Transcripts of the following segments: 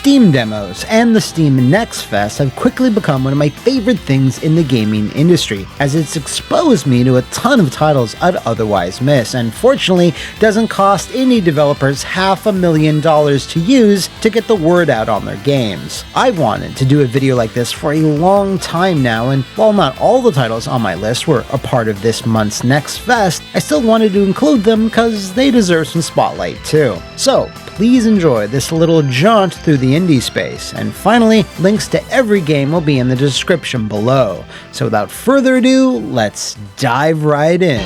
Steam demos and the Steam Next Fest have quickly become one of my favorite things in the gaming industry, as it's exposed me to a ton of titles I'd otherwise miss, and fortunately doesn't cost indie developers $500,000 to use to get the word out on their games. I've wanted to do a video like this for a long time now, and while not all the titles on my list were a part of this month's Next Fest, I still wanted to include them because they deserve some spotlight too. So please enjoy this little jaunt through the indie space, and finally, links to every game will be in the description below. So without further ado, let's dive right in.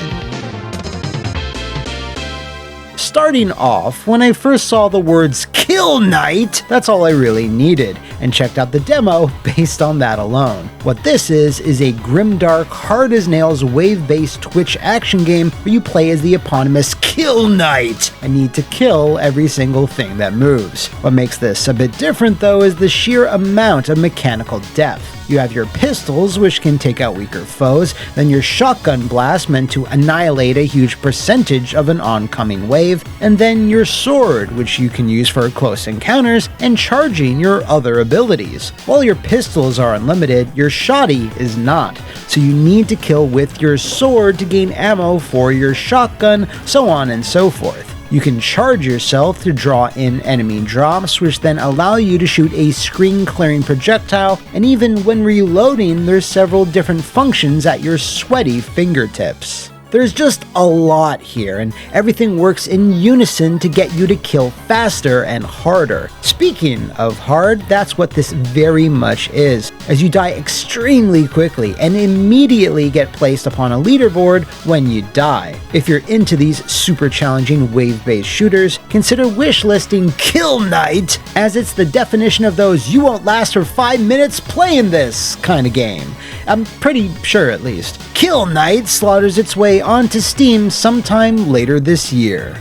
Starting off, when I first saw the words Kill Knight, that's all I really needed, and checked out the demo based on that alone. What this is a grimdark, hard-as-nails, wave-based Twitch action game where you play as the eponymous Kill Knight and need to kill every single thing that moves. What makes this a bit different though is the sheer amount of mechanical depth. You have your pistols, which can take out weaker foes, then your shotgun blast meant to annihilate a huge percentage of an oncoming wave, and then your sword, which you can use for close encounters, and charging your other abilities. While your pistols are unlimited, your shotty is not, so you need to kill with your sword to gain ammo for your shotgun, so on and so forth. You can charge yourself to draw in enemy drops, which then allow you to shoot a screen-clearing projectile, and even when reloading, there's several different functions at your sweaty fingertips. There's just a lot here, and everything works in unison to get you to kill faster and harder. Speaking of hard, that's what this very much is, as you die extremely quickly and immediately get placed upon a leaderboard when you die. If you're into these super challenging wave-based shooters, consider wishlisting Kill Knight, as it's the definition of those you won't last for 5 minutes playing this kind of game. I'm pretty sure, at least. Kill Knight slaughters its way onto Steam sometime later this year.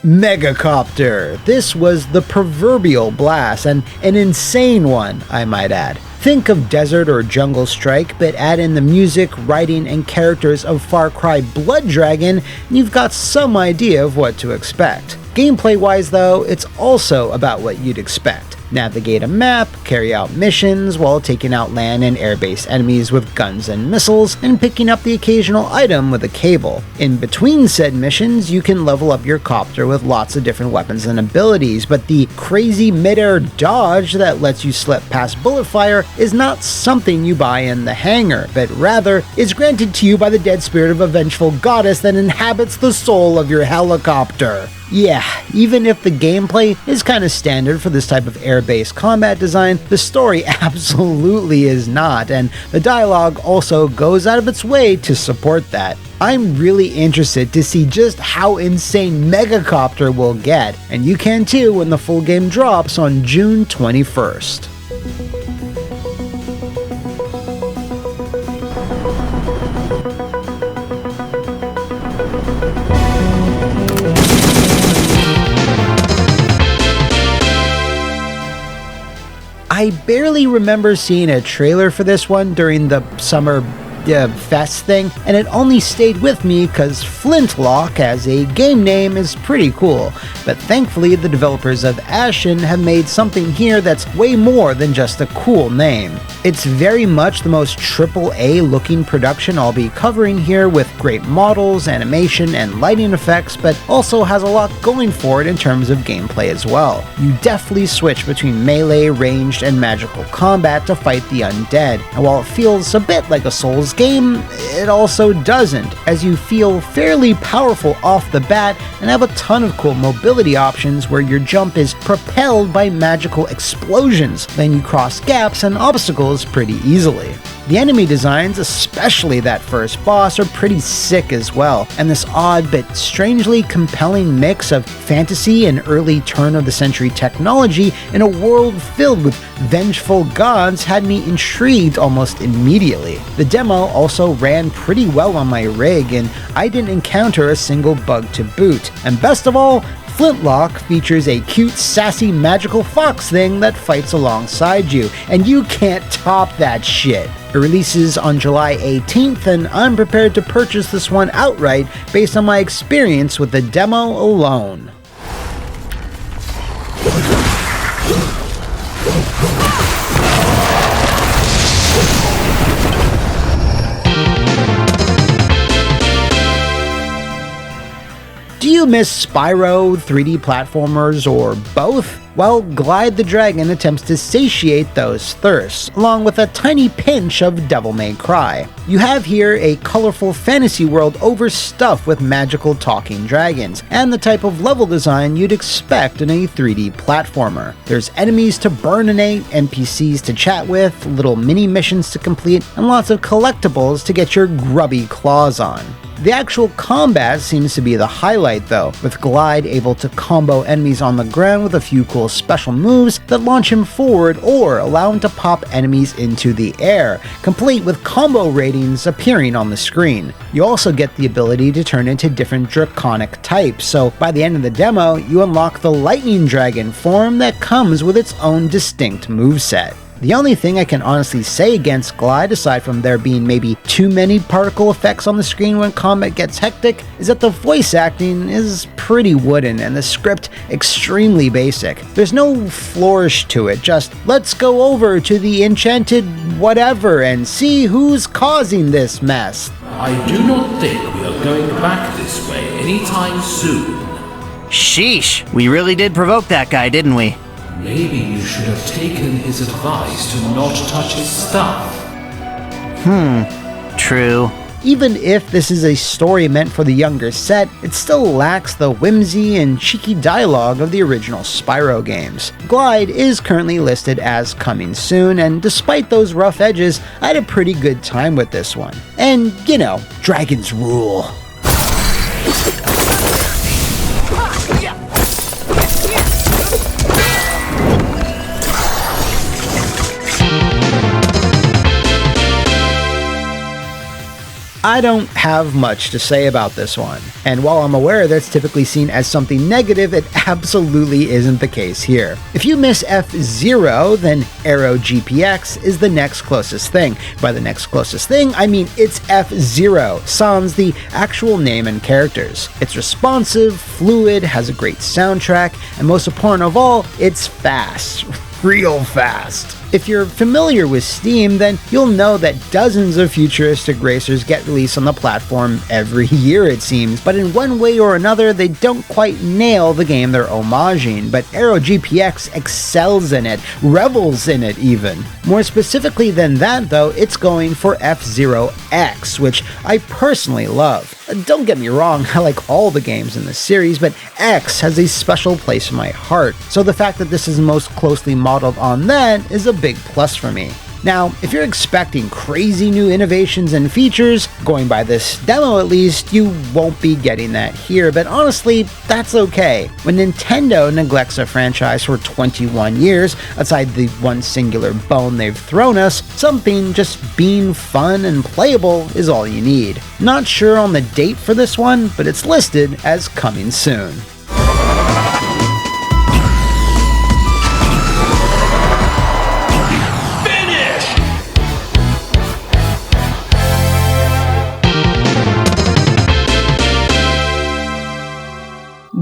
Megacopter. This was the proverbial blast, and an insane one, I might add. Think of Desert or Jungle Strike, but add in the music, writing, and characters of Far Cry Blood Dragon, and you've got some idea of what to expect. Gameplay-wise though, it's also about what you'd expect. Navigate a map, carry out missions while taking out land and air-based enemies with guns and missiles, and picking up the occasional item with a cable. In between said missions, you can level up your copter with lots of different weapons and abilities, but the crazy mid-air dodge that lets you slip past bullet fire is not something you buy in the hangar, but rather is granted to you by the dead spirit of a vengeful goddess that inhabits the soul of your helicopter. Yeah, even if the gameplay is kinda standard for this type of air-based combat design, the story absolutely is not, and the dialogue also goes out of its way to support that. I'm really interested to see just how insane Megacopter will get, and you can too when the full game drops on June 21st. I barely remember seeing a trailer for this one during the summer fest thing, and it only stayed with me because Flintlock as a game name is pretty cool, but thankfully the developers of Ashen have made something here that's way more than just a cool name. It's very much the most AAA looking production I'll be covering here, with great models, animation, and lighting effects, but also has a lot going for it in terms of gameplay as well. You definitely switch between melee, ranged, and magical combat to fight the undead, and while it feels a bit like a Souls game, it also doesn't, as you feel fairly powerful off the bat and have a ton of cool mobility options where your jump is propelled by magical explosions, then you cross gaps and obstacles pretty easily. The enemy designs, especially that first boss, are pretty sick as well, and this odd but strangely compelling mix of fantasy and early turn-of-the-century technology in a world filled with vengeful gods had me intrigued almost immediately. The demo also ran pretty well on my rig, and I didn't encounter a single bug to boot, and best of all, Flintlock features a cute, sassy, magical fox thing that fights alongside you, and you can't top that shit. It releases on July 18th, and I'm prepared to purchase this one outright based on my experience with the demo alone. Do you miss Spyro, 3D platformers, or both? Well, Glyde the Dragon attempts to satiate those thirsts, along with a tiny pinch of Devil May Cry. You have here a colorful fantasy world overstuffed with magical talking dragons, and the type of level design you'd expect in a 3D platformer. There's enemies to burninate, NPCs to chat with, little mini missions to complete, and lots of collectibles to get your grubby claws on. The actual combat seems to be the highlight though, with Glyde able to combo enemies on the ground with a few cool special moves that launch him forward or allow him to pop enemies into the air, complete with combo ratings appearing on the screen. You also get the ability to turn into different draconic types, so by the end of the demo, you unlock the Lightning Dragon form that comes with its own distinct moveset. The only thing I can honestly say against Glyde, aside from there being maybe too many particle effects on the screen when combat gets hectic, is that the voice acting is pretty wooden and the script extremely basic. There's no flourish to it, just let's go over to the enchanted whatever and see who's causing this mess. I do not think we are going back this way anytime soon. Sheesh, we really did provoke that guy, didn't we? Maybe you should have taken his advice to not touch his stuff. True. Even if this is a story meant for the younger set, it still lacks the whimsy and cheeky dialogue of the original Spyro games. Glyde is currently listed as coming soon, and despite those rough edges, I had a pretty good time with this one. And, you know, dragons rule. I don't have much to say about this one, and while I'm aware that's typically seen as something negative, it absolutely isn't the case here. If you miss F-Zero, then Aero GPX is the next closest thing. By the next closest thing, I mean it's F-Zero, sans the actual name and characters. It's responsive, fluid, has a great soundtrack, and most important of all, it's fast. Real fast. If you're familiar with Steam, then you'll know that dozens of futuristic racers get released on the platform every year, it seems, but in one way or another, they don't quite nail the game they're homaging, but Aero GPX excels in it, revels in it even. More specifically than that though, it's going for F-Zero X, which I personally love. Don't get me wrong, I like all the games in the series, but X has a special place in my heart, so the fact that this is most closely modeled on that is a big plus for me. Now, if you're expecting crazy new innovations and features, going by this demo at least, you won't be getting that here, but honestly, that's okay. When Nintendo neglects a franchise for 21 years, aside the one singular bone they've thrown us, something just being fun and playable is all you need. Not sure on the date for this one, but it's listed as coming soon.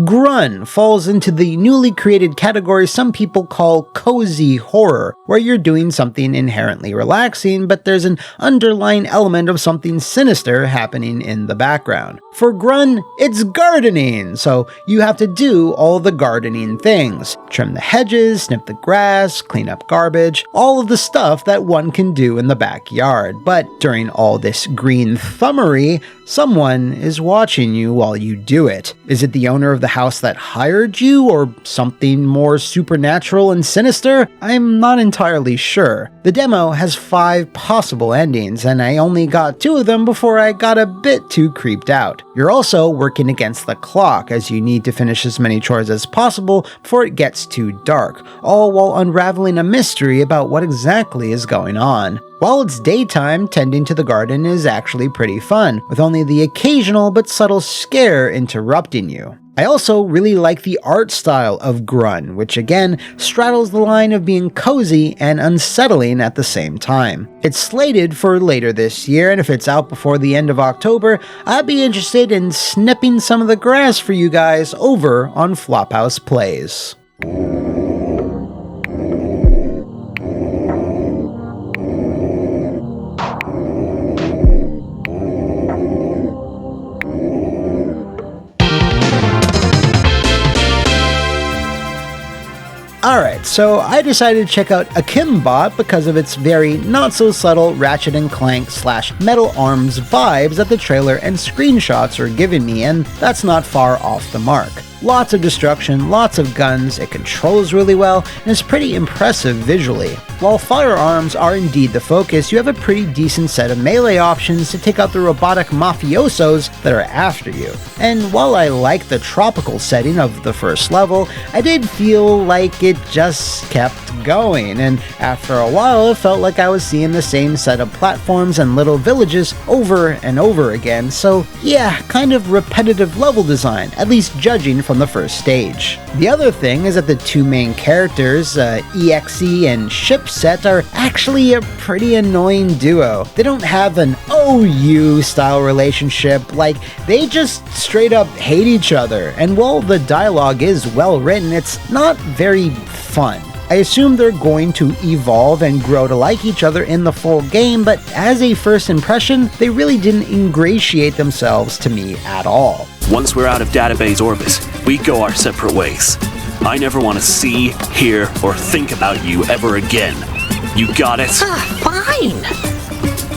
Grunn falls into the newly created category some people call cozy horror, where you're doing something inherently relaxing, but there's an underlying element of something sinister happening in the background. For Grunn, it's gardening, so you have to do all the gardening things. Trim the hedges, snip the grass, clean up garbage, all of the stuff that one can do in the backyard. But during all this green thummery, someone is watching you while you do it. Is it the owner of the house that hired you, or something more supernatural and sinister? I'm not entirely sure. The demo has 5 possible endings, and I only got 2 of them before I got a bit too creeped out. You're also working against the clock, as you need to finish as many chores as possible before it gets too dark, all while unraveling a mystery about what exactly is going on. While it's daytime, tending to the garden is actually pretty fun, with only the occasional but subtle scare interrupting you. I also really like the art style of Grunn, which again straddles the line of being cozy and unsettling at the same time. It's slated for later this year, and if it's out before the end of October, I'd be interested in snipping some of the grass for you guys over on Flophouse Plays. Alright, so I decided to check out Akimbot because of its very not-so-subtle Ratchet & Clank / Metal Arms vibes that the trailer and screenshots are giving me, and that's not far off the mark. Lots of destruction, lots of guns, it controls really well, and is pretty impressive visually. While firearms are indeed the focus, you have a pretty decent set of melee options to take out the robotic mafiosos that are after you. And while I like the tropical setting of the first level, I did feel like it just kept going, and after a while it felt like I was seeing the same set of platforms and little villages over and over again, so yeah, kind of repetitive level design, at least judging from the first stage. The other thing is that the two main characters, EXE and Shipset, are actually a pretty annoying duo. They don't have an OU style relationship, like they just straight up hate each other, and while the dialogue is well written, it's not very fun. I assume they're going to evolve and grow to like each other in the full game, but as a first impression, they really didn't ingratiate themselves to me at all. Once we're out of database orbit, we go our separate ways. I never want to see, hear, or think about you ever again. You got it? Fine.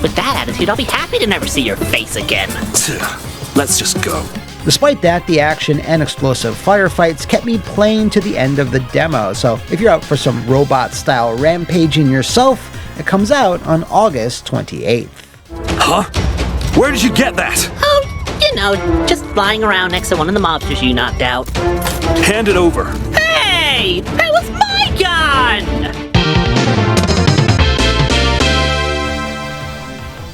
With that attitude, I'll be happy to never see your face again. Let's just go. Despite that, the action and explosive firefights kept me playing to the end of the demo, so if you're out for some robot-style rampaging yourself, it comes out on August 28th. Huh? Where did you get that? Oh, you know, just lying around next to one of the mobsters you knocked out. Hand it over. Hey! That was my gun!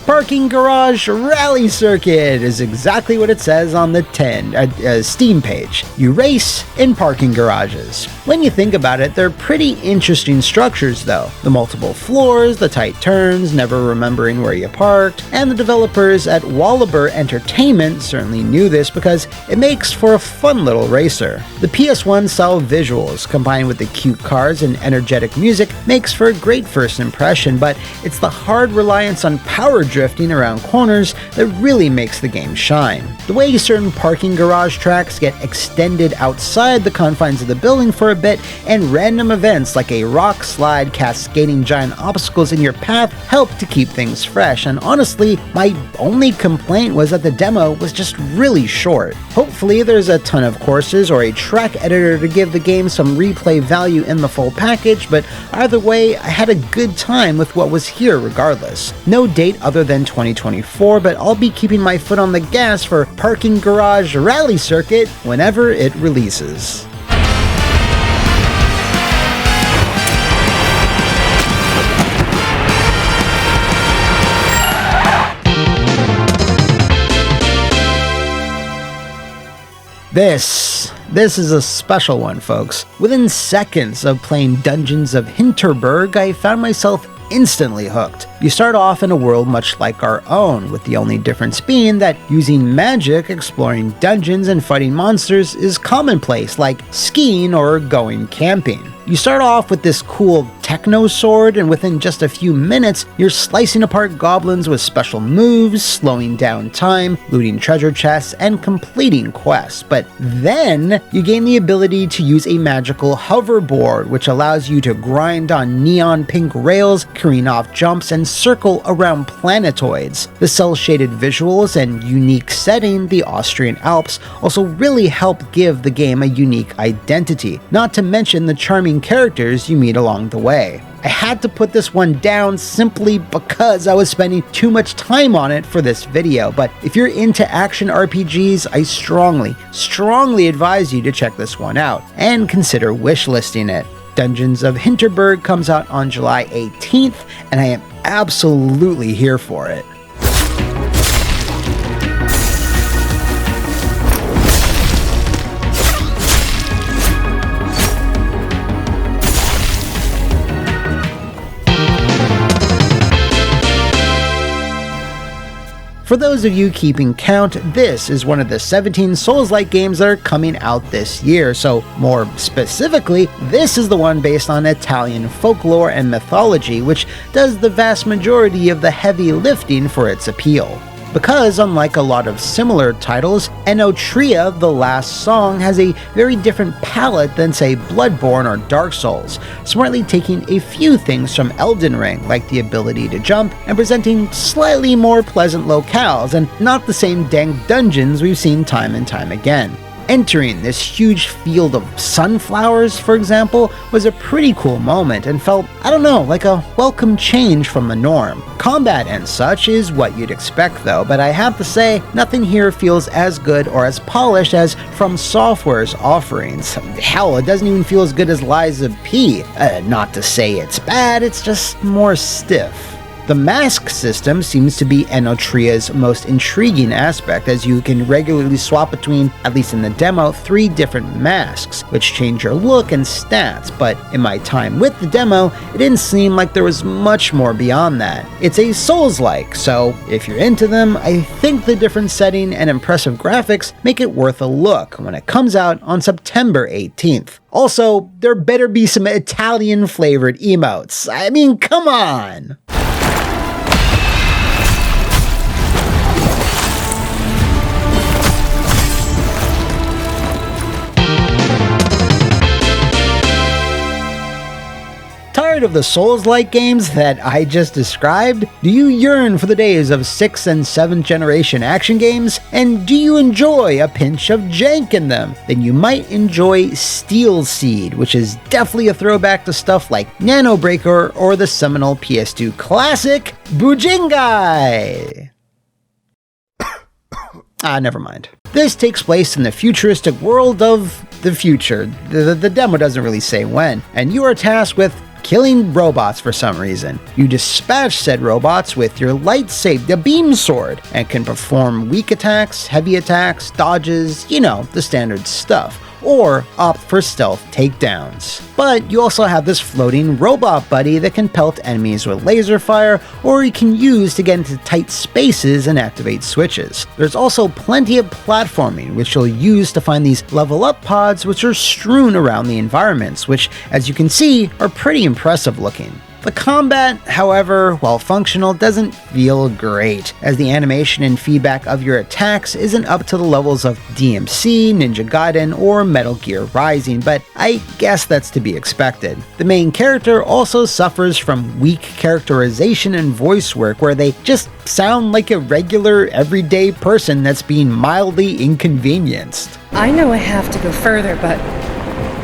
Parking Garage Rally Circuit is exactly what it says on the Steam page. You race in parking garages. When you think about it, they're pretty interesting structures though. The multiple floors, the tight turns, never remembering where you parked, and the developers at Wallaber Entertainment certainly knew this because it makes for a fun little racer. The PS1 style visuals, combined with the cute cars and energetic music, makes for a great first impression, but it's the hard reliance on power drifting around corners that really makes the game shine. The way certain parking garage tracks get extended outside the confines of the building for a bit, and random events like a rock slide cascading giant obstacles in your path help to keep things fresh, and honestly, my only complaint was that the demo was just really short. Hopefully there's a ton of courses or a track editor to give the game some replay value in the full package, but either way, I had a good time with what was here regardless. No date other than 2024, but I'll be keeping my foot on the gas for Parking Garage Rally Circuit whenever it releases. This is a special one, folks. Within seconds of playing Dungeons of Hinterberg, I found myself instantly hooked. You start off in a world much like our own, with the only difference being that using magic, exploring dungeons, and fighting monsters is commonplace, like skiing or going camping. You start off with this cool techno sword, and within just a few minutes, you're slicing apart goblins with special moves, slowing down time, looting treasure chests, and completing quests. But then, you gain the ability to use a magical hoverboard, which allows you to grind on neon pink rails, careen off jumps, and circle around planetoids. The cel-shaded visuals and unique setting, the Austrian Alps, also really help give the game a unique identity, not to mention the charming characters you meet along the way. I had to put this one down simply because I was spending too much time on it for this video, but if you're into action RPGs, I strongly advise you to check this one out, and consider wishlisting it. Dungeons of Hinterberg comes out on July 18th, and I am absolutely here for it. For those of you keeping count, this is one of the 17 Souls-like games that are coming out this year, so more specifically, this is the one based on Italian folklore and mythology, which does the vast majority of the heavy lifting for its appeal. Because, unlike a lot of similar titles, Enotria, The Last Song, has a very different palette than, say, Bloodborne or Dark Souls, smartly taking a few things from Elden Ring, like the ability to jump, and presenting slightly more pleasant locales, and not the same dank dungeons we've seen time and time again. Entering this huge field of sunflowers, for example, was a pretty cool moment and felt, I don't know, like a welcome change from the norm. Combat and such is what you'd expect though, but I have to say, nothing here feels as good or as polished as From Software's offerings. Hell, it doesn't even feel as good as Lies of P. Not to say it's bad, it's just more stiff. The mask system seems to be Enotria's most intriguing aspect, as you can regularly swap between, at least in the demo, 3 different masks, which change your look and stats, but in my time with the demo, it didn't seem like there was much more beyond that. It's a Souls-like, so if you're into them, I think the different setting and impressive graphics make it worth a look when it comes out on September 18th. Also, there better be some Italian-flavored emotes. I mean, come on! Tired of the Souls-like games that I just described? Do you yearn for the days of 6th and 7th generation action games? And do you enjoy a pinch of jank in them? Then you might enjoy Steel Seed, which is definitely a throwback to stuff like Nano Breaker or the seminal PS2 classic, Bujingai! Never mind. This takes place in the futuristic world of the future. The demo doesn't really say when, and you are tasked with killing robots for some reason. You dispatch said robots with your lightsaber, the beam sword, and can perform weak attacks, heavy attacks, dodges, you know, the standard stuff, or opt for stealth takedowns. But you also have this floating robot buddy that can pelt enemies with laser fire, or you can use to get into tight spaces and activate switches. There's also plenty of platforming, which you'll use to find these level up pods, which are strewn around the environments, which, as you can see, are pretty impressive looking. The combat, however, while functional, doesn't feel great, as the animation and feedback of your attacks isn't up to the levels of DMC, Ninja Gaiden, or Metal Gear Rising, but I guess that's to be expected. The main character also suffers from weak characterization and voice work, where they just sound like a regular, everyday person that's being mildly inconvenienced. I know I have to go further, but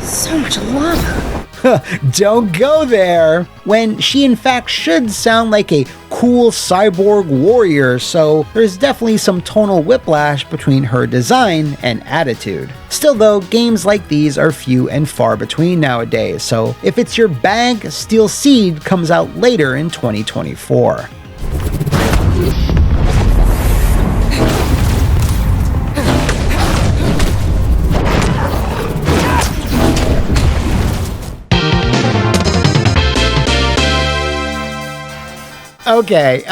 so much lava. Don't go there! When she in fact should sound like a cool cyborg warrior, so there's definitely some tonal whiplash between her design and attitude. Still though, games like these are few and far between nowadays, so if it's your bag, Steel Seed comes out later in 2024. Okay,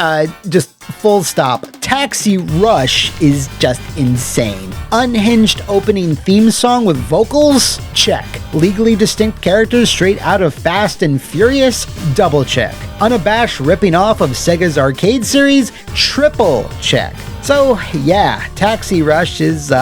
just full stop. Taxi Rush is just insane. Unhinged opening theme song with vocals? Check. Legally distinct characters straight out of Fast and Furious? Double check. Unabashed ripping off of Sega's arcade series? Triple check. So yeah, Taxi Rush is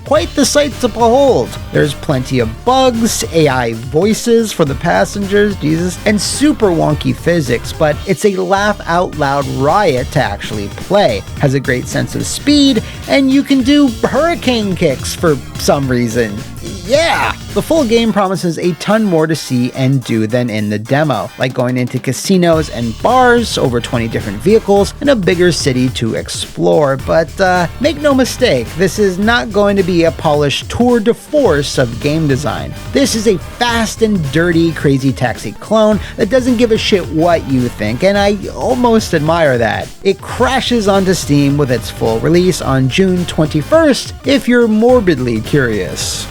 quite the sight to behold. There's plenty of bugs, AI voices for the passengers, Jesus, and super wonky physics, but it's a laugh out loud riot to actually play. Has a great sense of speed, and you can do hurricane kicks for some reason. Yeah! The full game promises a ton more to see and do than in the demo, like going into casinos and bars, over 20 different vehicles, and a bigger city to explore, but make no mistake, this is not going to be a polished tour de force of game design. This is a fast and dirty Crazy Taxi clone that doesn't give a shit what you think, and I almost admire that. It crashes onto Steam with its full release on June 21st, if you're morbidly curious.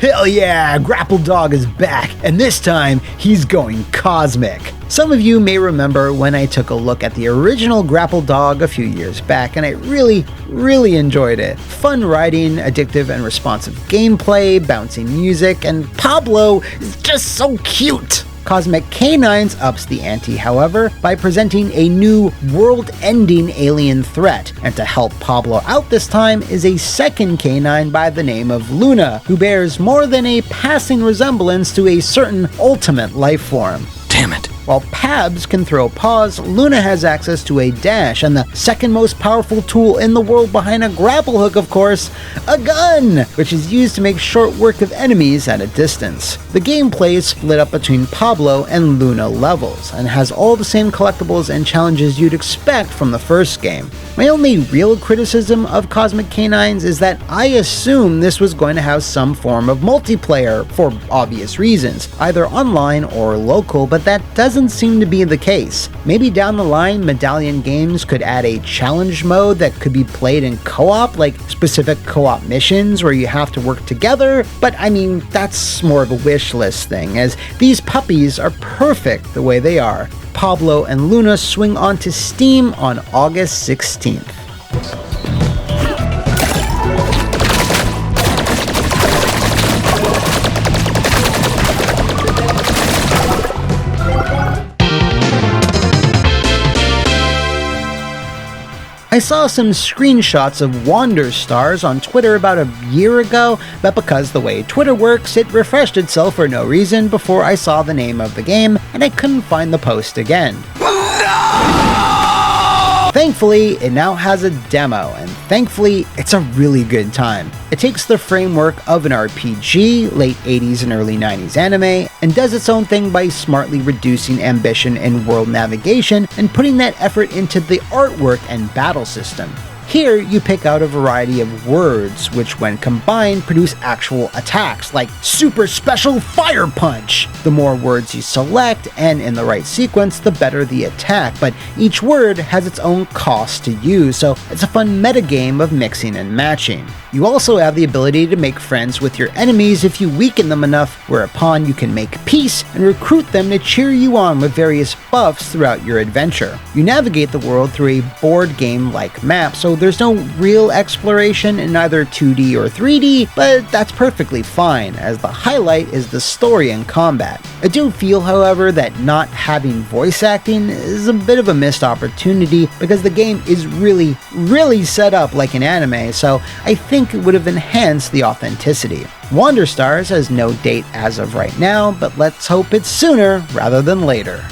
Hell yeah, Grapple Dog is back, and this time he's going cosmic. Some of you may remember when I took a look at the original Grapple Dog a few years back, and I really enjoyed it. Fun riding, addictive and responsive gameplay, bouncing music, and Pablo is just so cute. Cosmic Canines ups the ante, however, by presenting a new world-ending alien threat, and to help Pablo out this time is a second canine by the name of Luna, who bears more than a passing resemblance to a certain ultimate life form. Damn it. While Pabs can throw paws, Luna has access to a dash, and the second most powerful tool in the world behind a grapple hook, of course, a gun, which is used to make short work of enemies at a distance. The gameplay is split up between Pablo and Luna levels, and has all the same collectibles and challenges you'd expect from the first game. My only real criticism of Cosmic Canines is that I assumed this was going to have some form of multiplayer, for obvious reasons, either online or local, but that doesn't seem to be the case. Maybe down the line, Medallion Games could add a challenge mode that could be played in co-op, like specific co-op missions where you have to work together, but I mean, that's more of a wish list thing, as these puppies are perfect the way they are. Pablo and Luna swing onto Steam on August 16th. I saw some screenshots of Wander Stars on Twitter about a year ago, but because the way Twitter works, it refreshed itself for no reason before I saw the name of the game, and I couldn't find the post again. Thankfully, it now has a demo, and thankfully, it's a really good time. It takes the framework of an RPG, late 80s and early 90s anime, and does its own thing by smartly reducing ambition in world navigation and putting that effort into the artwork and battle system. Here, you pick out a variety of words, which when combined produce actual attacks, like Super Special Fire Punch! The more words you select, and in the right sequence, the better the attack, but each word has its own cost to use, so it's a fun metagame of mixing and matching. You also have the ability to make friends with your enemies if you weaken them enough, whereupon you can make peace and recruit them to cheer you on with various buffs throughout your adventure. You navigate the world through a board game-like map, so there's no real exploration in either 2D or 3D, but that's perfectly fine, as the highlight is the story and combat. I do feel, however, that not having voice acting is a bit of a missed opportunity, because the game is really set up like an anime, so I think it would have enhanced the authenticity. Wander Stars has no date as of right now, but let's hope it's sooner rather than later.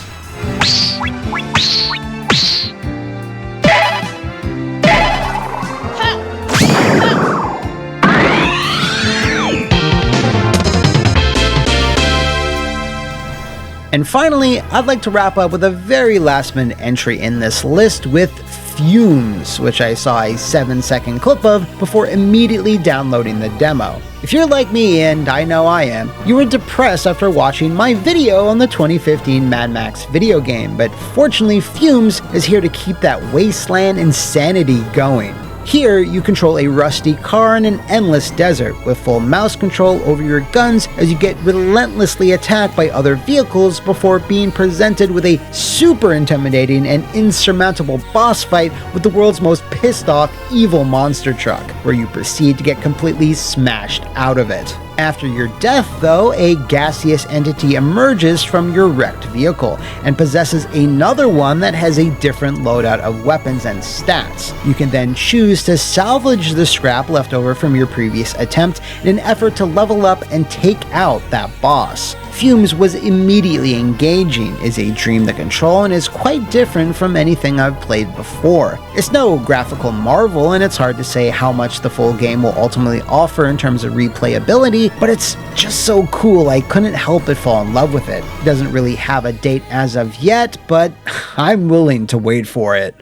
And finally, I'd like to wrap up with a very last-minute entry in this list with Fumes, which I saw a 7-second clip of before immediately downloading the demo. If you're like me, and I know I am, you were depressed after watching my video on the 2015 Mad Max video game, but fortunately Fumes is here to keep that wasteland insanity going. Here, you control a rusty car in an endless desert, with full mouse control over your guns as you get relentlessly attacked by other vehicles before being presented with a super intimidating and insurmountable boss fight with the world's most pissed off evil monster truck, where you proceed to get completely smashed out of it. After your death, though, a gaseous entity emerges from your wrecked vehicle and possesses another one that has a different loadout of weapons and stats. You can then choose to salvage the scrap left over from your previous attempt in an effort to level up and take out that boss. Fumes was immediately engaging, is a dream to control, and is quite different from anything I've played before. It's no graphical marvel, and it's hard to say how much the full game will ultimately offer in terms of replayability, but it's just so cool I couldn't help but fall in love with it. It doesn't really have a date as of yet, but I'm willing to wait for it.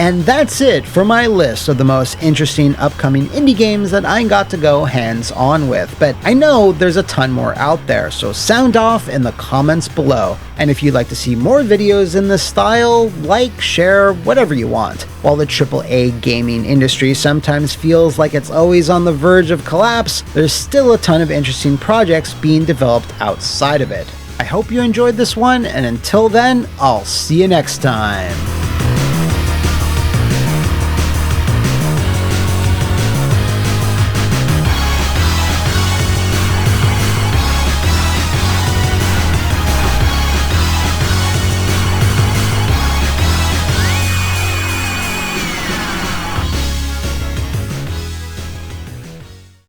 And that's it for my list of the most interesting upcoming indie games that I got to go hands-on with, but I know there's a ton more out there, so sound off in the comments below. And if you'd like to see more videos in this style, like, share, whatever you want. While the AAA gaming industry sometimes feels like it's always on the verge of collapse, there's still a ton of interesting projects being developed outside of it. I hope you enjoyed this one, and until then, I'll see you next time.